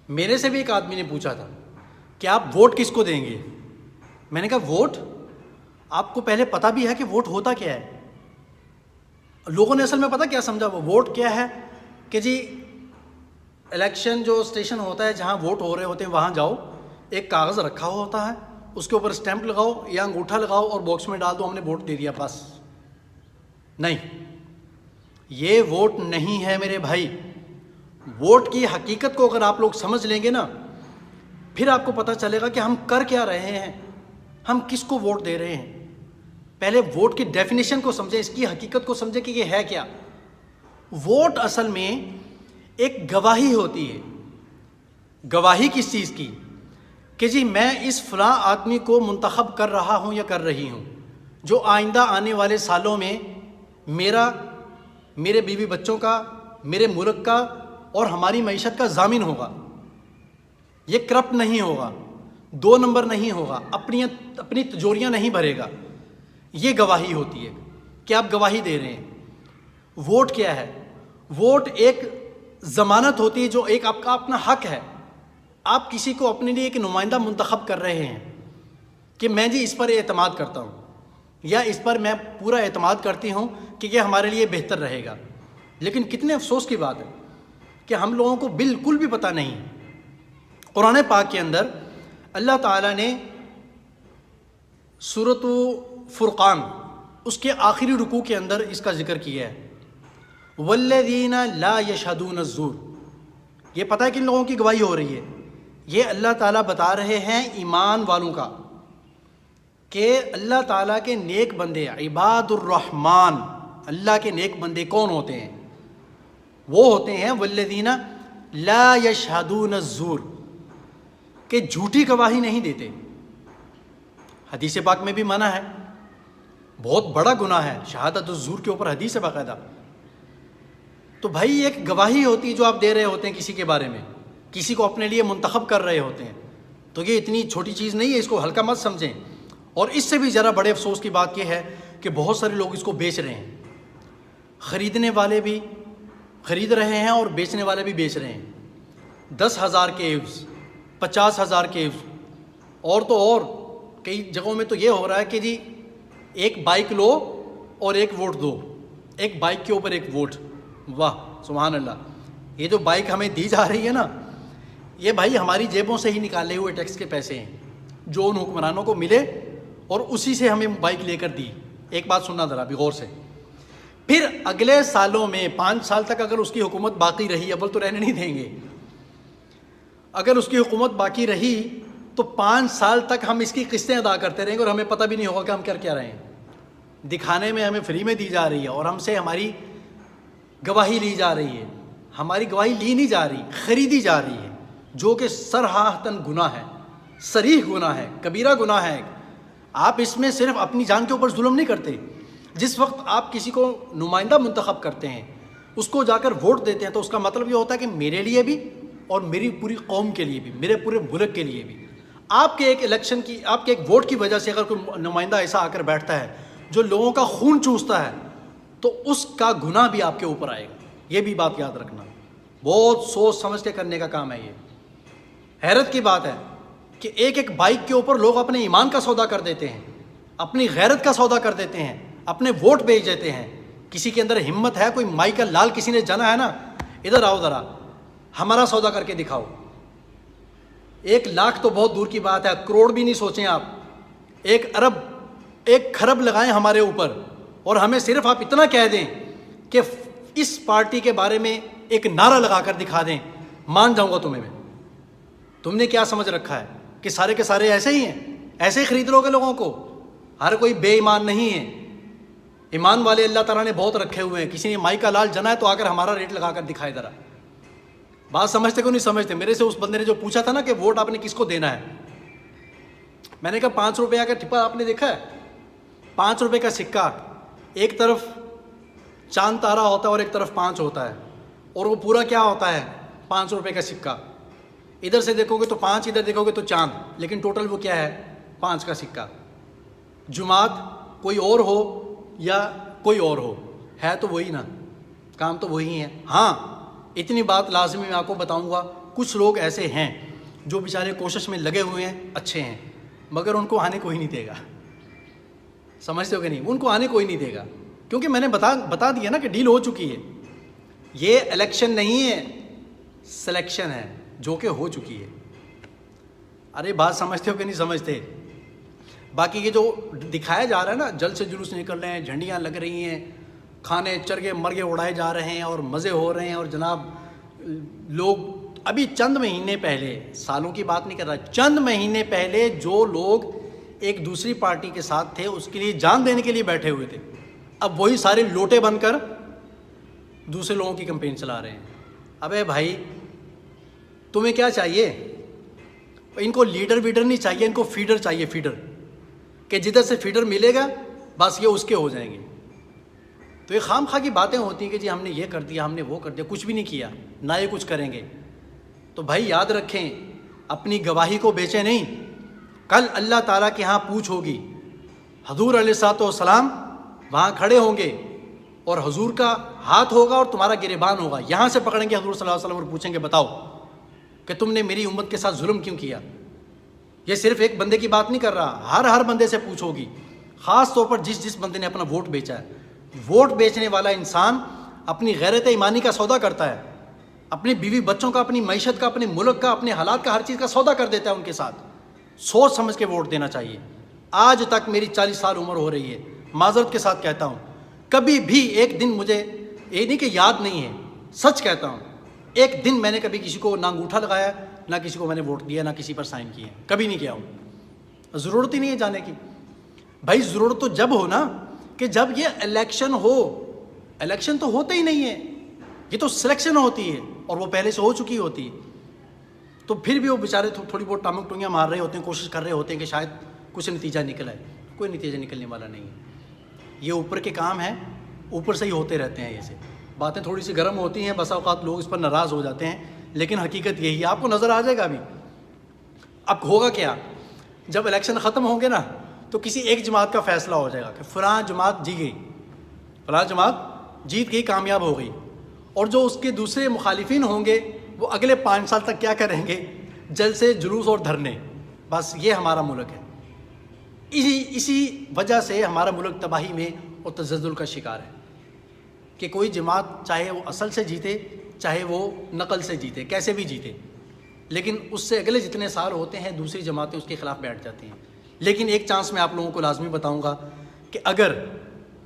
میرے سے بھی ایک آدمی نے پوچھا تھا کہ آپ ووٹ کس کو دیں گے؟ میں نے کہا ووٹ آپ کو پہلے پتہ بھی ہے کہ ووٹ ہوتا کیا ہے؟ لوگوں نے اصل میں پتہ کیا سمجھا وہ ووٹ کیا ہے کہ جی الیکشن جو اسٹیشن ہوتا ہے جہاں ووٹ ہو رہے ہوتے ہیں وہاں جاؤ، ایک کاغذ رکھا ہوا ہوتا ہے، اس کے اوپر اسٹیمپ لگاؤ یا انگوٹھا لگاؤ اور باکس میں ڈال دو، ہم نے ووٹ دے دیا بس۔ نہیں، یہ ووٹ نہیں ہے میرے بھائی۔ ووٹ کی حقیقت کو اگر آپ لوگ سمجھ لیں گے نا، پھر آپ کو پتہ چلے گا کہ ہم کر کیا رہے ہیں، ہم کس کو ووٹ دے رہے ہیں۔ پہلے ووٹ کی ڈیفینیشن کو سمجھیں، اس کی حقیقت کو سمجھیں کہ یہ ہے کیا۔ ووٹ اصل میں ایک گواہی ہوتی ہے۔ گواہی کس چیز کی؟ کہ جی میں اس فلاں آدمی کو منتخب کر رہا ہوں یا کر رہی ہوں جو آئندہ آنے والے سالوں میں میرے بیوی بچوں کا، میرے ملک کا اور ہماری معیشت کا ضامن ہوگا۔ یہ کرپٹ نہیں ہوگا، 2 نمبر نہیں ہوگا، اپنی تجوریاں نہیں بھرے گا۔ یہ گواہی ہوتی ہے کہ آپ گواہی دے رہے ہیں۔ ووٹ کیا ہے؟ ووٹ ایک ضمانت ہوتی ہے، جو ایک آپ کا اپنا حق ہے۔ آپ کسی کو اپنے لیے ایک نمائندہ منتخب کر رہے ہیں کہ میں جی اس پر اعتماد کرتا ہوں، یا اس پر میں پورا اعتماد کرتی ہوں کہ یہ ہمارے لیے بہتر رہے گا۔ لیکن کتنے افسوس کی بات ہے کہ ہم لوگوں کو بالکل بھی پتہ نہیں۔ قرآن پاک کے اندر اللہ تعالیٰ نے سورۃ فرقان اس کے آخری رکوع کے اندر اس کا ذکر کیا ہے، والذین لا یشہدون الزور۔ یہ پتہ ہے کن لوگوں کی گواہی ہو رہی ہے؟ یہ اللہ تعالیٰ بتا رہے ہیں ایمان والوں کا، کہ اللہ تعالیٰ کے نیک بندے، عباد الرحمن، اللہ کے نیک بندے کون ہوتے ہیں؟ وہ ہوتے ہیں والذین لا یشہدون الزور، کہ جھوٹی گواہی نہیں دیتے۔ حدیث پاک میں بھی منع ہے، بہت بڑا گناہ ہے شہادت الزور کے اوپر حدیث ہے باقاعدہ۔ تو بھائی ایک گواہی ہوتی ہے جو آپ دے رہے ہوتے ہیں کسی کے بارے میں، کسی کو اپنے لیے منتخب کر رہے ہوتے ہیں، تو یہ اتنی چھوٹی چیز نہیں ہے، اس کو ہلکا مت سمجھیں۔ اور اس سے بھی ذرا بڑے افسوس کی بات یہ ہے کہ بہت سارے لوگ اس کو بیچ رہے ہیں۔ خریدنے والے بھی خرید رہے ہیں اور بیچنے والے بھی بیچ رہے ہیں۔ 10,000 کے عوض 50,000 کے عوض، اور تو اور کئی جگہوں میں تو یہ ہو رہا ہے کہ جی ایک بائک لو اور ایک ووٹ دو، ایک بائک کے اوپر ایک ووٹ۔ واہ سبحان اللہ! یہ جو بائک ہمیں دی جا رہی ہے نا، یہ بھائی ہماری جیبوں سے ہی نکالے ہوئے ٹیکس کے پیسے ہیں جو ان حکمرانوں کو ملے اور اسی سے ہمیں بائک لے کر دی۔ ایک بات سننا ذرا بھی غور سے، پھر اگلے سالوں میں 5 سال تک اگر اس کی حکومت باقی رہی، اول تو رہنے نہیں دیں گے، اگر اس کی حکومت باقی رہی تو 5 سال تک ہم اس کی قسطیں ادا کرتے رہیں گے اور ہمیں پتہ بھی نہیں ہوگا کہ ہم کر کیا رہے ہیں۔ دکھانے میں ہمیں فری میں دی جا رہی ہے اور ہم سے ہماری گواہی لی جا رہی ہے۔ ہماری گواہی لی نہیں جا رہی، خریدی جا رہی ہے، جو کہ صراحتاً گناہ ہے، صریح گناہ ہے، کبیرہ گناہ ہے۔ آپ اس میں صرف اپنی جان کے اوپر ظلم نہیں کرتے۔ جس وقت آپ کسی کو نمائندہ منتخب کرتے ہیں، اس کو جا کر ووٹ دیتے ہیں، تو اس کا مطلب یہ ہوتا ہے کہ میرے لیے بھی اور میری پوری قوم کے لیے بھی، میرے پورے ملک کے لیے بھی، آپ کے ایک الیکشن کی، آپ کے ایک ووٹ کی وجہ سے اگر کوئی نمائندہ ایسا آ کر بیٹھتا ہے جو لوگوں کا خون چوستا ہے، تو اس کا گناہ بھی آپ کے اوپر آئے گا۔ یہ بھی بات یاد رکھنا، بہت سوچ سمجھ کے کرنے کا کام ہے یہ۔ حیرت کی بات ہے کہ ایک بائک کے اوپر لوگ اپنے ایمان کا سودا کر دیتے ہیں، اپنی غیرت کا سودا کر دیتے ہیں، اپنے ووٹ بیچ دیتے ہیں۔ کسی کے اندر ہمت ہے، کوئی مائی کا لال کسی نے جانا ہے نا، ادھر آؤ ذرا ہمارا سودا کر کے دکھاؤ۔ 1 لاکھ تو بہت دور کی بات ہے، کروڑ بھی نہیں سوچیں آپ، 1 ارب 1 کھرب لگائیں ہمارے اوپر، اور ہمیں صرف آپ اتنا کہہ دیں کہ اس پارٹی کے بارے میں ایک نعرہ لگا کر دکھا دیں، مان جاؤں گا تمہیں میں۔ تم نے کیا سمجھ رکھا ہے کہ سارے کے سارے ایسے ہی ہیں، ایسے ہی خرید لو گے لوگوں کو؟ ہر کوئی بے ایمان نہیں ہے، ایمان والے اللہ تعالیٰ نے بہت رکھے ہوئے ہیں۔ کسی نے مائی کا لال جنا ہے تو آ کر ہمارا ریٹ لگا کر دکھائے ذرا۔ بات سمجھتے کو نہیں سمجھتے۔ میرے سے اس بندے نے جو پوچھا تھا نا کہ ووٹ آپ نے کس کو دینا ہے، میں نے کہا 5 روپے کا ٹپا آپ نے دیکھا ہے؟ 5 روپے کا سکہ، ایک طرف چاند تارا ہوتا ہے اور ایک طرف 5 ہوتا ہے، اور وہ پورا کیا ہوتا ہے؟ 5 روپے کا سکہ۔ ادھر سے دیکھو گے تو 5، ادھر دیکھو گے تو چاند، لیکن ٹوٹل وہ کیا ہے؟ 5 کا سکہ۔ جماعت کوئی اور ہو یا کوئی اور ہو، ہے تو وہی نا، کام تو وہی ہے۔ ہاں اتنی بات لازمی میں آپ کو بتاؤں گا، کچھ لوگ ایسے ہیں جو بیچارے کوشش میں لگے ہوئے ہیں، اچھے ہیں، مگر ان کو آنے کوئی نہیں دے گا. سمجھتے ہو کہ نہیں؟ ان کو آنے کوئی نہیں دے گا، کیونکہ میں نے بتا دیا نا کہ ڈیل ہو چکی ہے. یہ الیکشن نہیں ہے، سلیکشن ہے جو کہ ہو چکی ہے. ارے بات سمجھتے ہو کہ نہیں سمجھتے؟ باقی یہ جو دکھایا جا رہا ہے نا، جل سے جلوس نکل رہے ہیں، جھنڈیاں لگ رہی ہیں، کھانے چرگے مرگے اڑائے جا رہے ہیں اور مزے ہو رہے ہیں، اور جناب لوگ ابھی چند مہینے پہلے، سالوں کی بات نہیں کر رہا، چند مہینے پہلے جو لوگ ایک دوسری پارٹی کے ساتھ تھے اس کے لیے جان دینے کے لیے بیٹھے ہوئے تھے، اب وہی سارے لوٹے بن کر دوسرے لوگوں کی کمپین چلا رہے ہیں. ابے بھائی تمہیں کیا چاہیے؟ ان کو لیڈر ویڈر نہیں چاہیے، ان کو فیڈر چاہیے، فیڈر، کہ جدھر سے فیڈر ملے گا بس یہ اس کے ہو جائیں گے. تو یہ خام خواہ کی باتیں ہوتی ہیں کہ جی ہم نے یہ کر دیا، ہم نے وہ کر دیا، کچھ بھی نہیں کیا، نہ یہ کچھ کریں گے. تو بھائی یاد رکھیں، اپنی گواہی کو بیچیں نہیں. کل اللہ تعالیٰ کے ہاں پوچھ ہوگی، حضور علیہ الصلوۃ والسلام وہاں کھڑے ہوں گے اور حضور کا ہاتھ ہوگا اور تمہارا گریبان ہوگا، یہاں سے پکڑیں گے حضور صلی اللہ علیہ وسلم اور پوچھیں گے بتاؤ کہ تم نے میری امت کے ساتھ ظلم کیوں کیا. یہ صرف ایک بندے کی بات نہیں کر رہا، ہر بندے سے پوچھو گی، خاص طور پر جس بندے نے اپنا ووٹ بیچا ہے. ووٹ بیچنے والا انسان اپنی غیرت ایمانی کا سودا کرتا ہے، اپنی بیوی بچوں کا، اپنی معیشت کا، اپنے ملک کا، اپنے حالات کا، ہر چیز کا سودا کر دیتا ہے ان کے ساتھ. سوچ سمجھ کے ووٹ دینا چاہیے. آج تک میری 40 سال عمر ہو رہی ہے، معذرت کے ساتھ کہتا ہوں، کبھی بھی ایک دن مجھے یہ نہیں کہ یاد نہیں ہے، سچ کہتا ہوں، ایک دن میں نے کبھی کسی کو نہ انگوٹھا لگایا، نہ کسی کو میں نے ووٹ دیا، نہ کسی پر سائن کیے، کبھی نہیں کیا ہوں. ضرورت ہی نہیں ہے جانے کی. بھائی ضرورت تو جب ہو نا کہ جب یہ الیکشن ہو. الیکشن تو ہوتا ہی نہیں ہے، یہ تو سلیکشن ہوتی ہے اور وہ پہلے سے ہو چکی ہوتی ہے. تو پھر بھی وہ بیچارے تھوڑی بہت ٹانگ ٹونگیاں مار رہے ہوتے ہیں، کوشش کر رہے ہوتے ہیں کہ شاید کچھ نتیجہ نکل آئے. کوئی نتیجہ نکلنے والا نہیں ہے. یہ اوپر کے کام ہیں، اوپر سے ہی ہوتے رہتے ہیں. ایسے باتیں تھوڑی سی گرم ہوتی ہیں، بسا اوقات لوگ اس پر ناراض ہو جاتے ہیں، لیکن حقیقت یہی ہے. آپ کو نظر آ جائے گا ابھی. اب ہوگا کیا، جب الیکشن ختم ہوں گے نا تو کسی ایک جماعت کا فیصلہ ہو جائے گا کہ فلاں جماعت جی گئی، فلاں جماعت جیت گئی، کامیاب ہو گئی. اور جو اس کے دوسرے مخالفین ہوں گے وہ اگلے 5 سال تک کیا کریں گے؟ جلسے، جلوس اور دھرنے. بس یہ ہمارا ملک ہے. اسی وجہ سے ہمارا ملک تباہی میں اور تزلزل کا شکار ہے کہ کوئی جماعت چاہے وہ اصل سے جیتے، چاہے وہ نقل سے جیتے، کیسے بھی جیتے، لیکن اس سے اگلے جتنے سال ہوتے ہیں دوسری جماعتیں اس کے خلاف بیٹھ جاتی ہیں. لیکن ایک چانس میں آپ لوگوں کو لازمی بتاؤں گا کہ اگر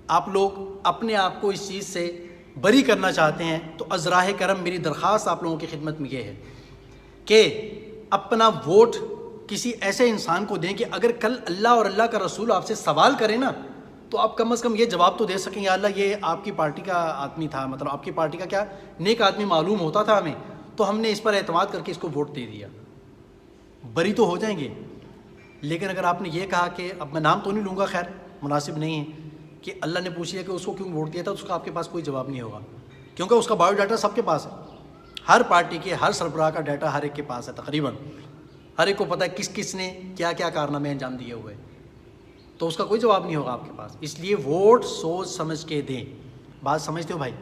آپ لوگ اپنے آپ کو اس چیز سے بری کرنا چاہتے ہیں تو ازراہ کرم میری درخواست آپ لوگوں کی خدمت میں یہ ہے کہ اپنا ووٹ کسی ایسے انسان کو دیں کہ اگر کل اللہ اور اللہ کا رسول آپ سے سوال کرے نا تو آپ کم از کم یہ جواب تو دے سکیں، یا اللہ یہ آپ کی پارٹی کا آدمی تھا، مطلب آپ کی پارٹی کا کیا نیک آدمی معلوم ہوتا تھا ہمیں، تو ہم نے اس پر اعتماد کر کے اس کو ووٹ دے دیا. بری تو ہو جائیں گے. لیکن اگر آپ نے یہ کہا کہ اب میں نام تو نہیں لوں گا، خیر مناسب نہیں ہے، کہ اللہ نے پوچھ لیا کہ اس کو کیوں ووٹ دیا تھا، اس کا آپ کے پاس کوئی جواب نہیں ہوگا، کیونکہ اس کا بایو ڈاٹا سب کے پاس ہے. ہر پارٹی کے ہر سربراہ کا ڈاٹا ہر ایک کے پاس ہے، تقریباً ہر ایک کو پتہ ہے کس کس نے کیا کیا کارنامے انجام دیے ہوئے، تو اس کا کوئی جواب نہیں ہوگا آپ کے پاس. اس لیے ووٹ سوچ سمجھ کے دیں. بات سمجھتے ہو بھائی؟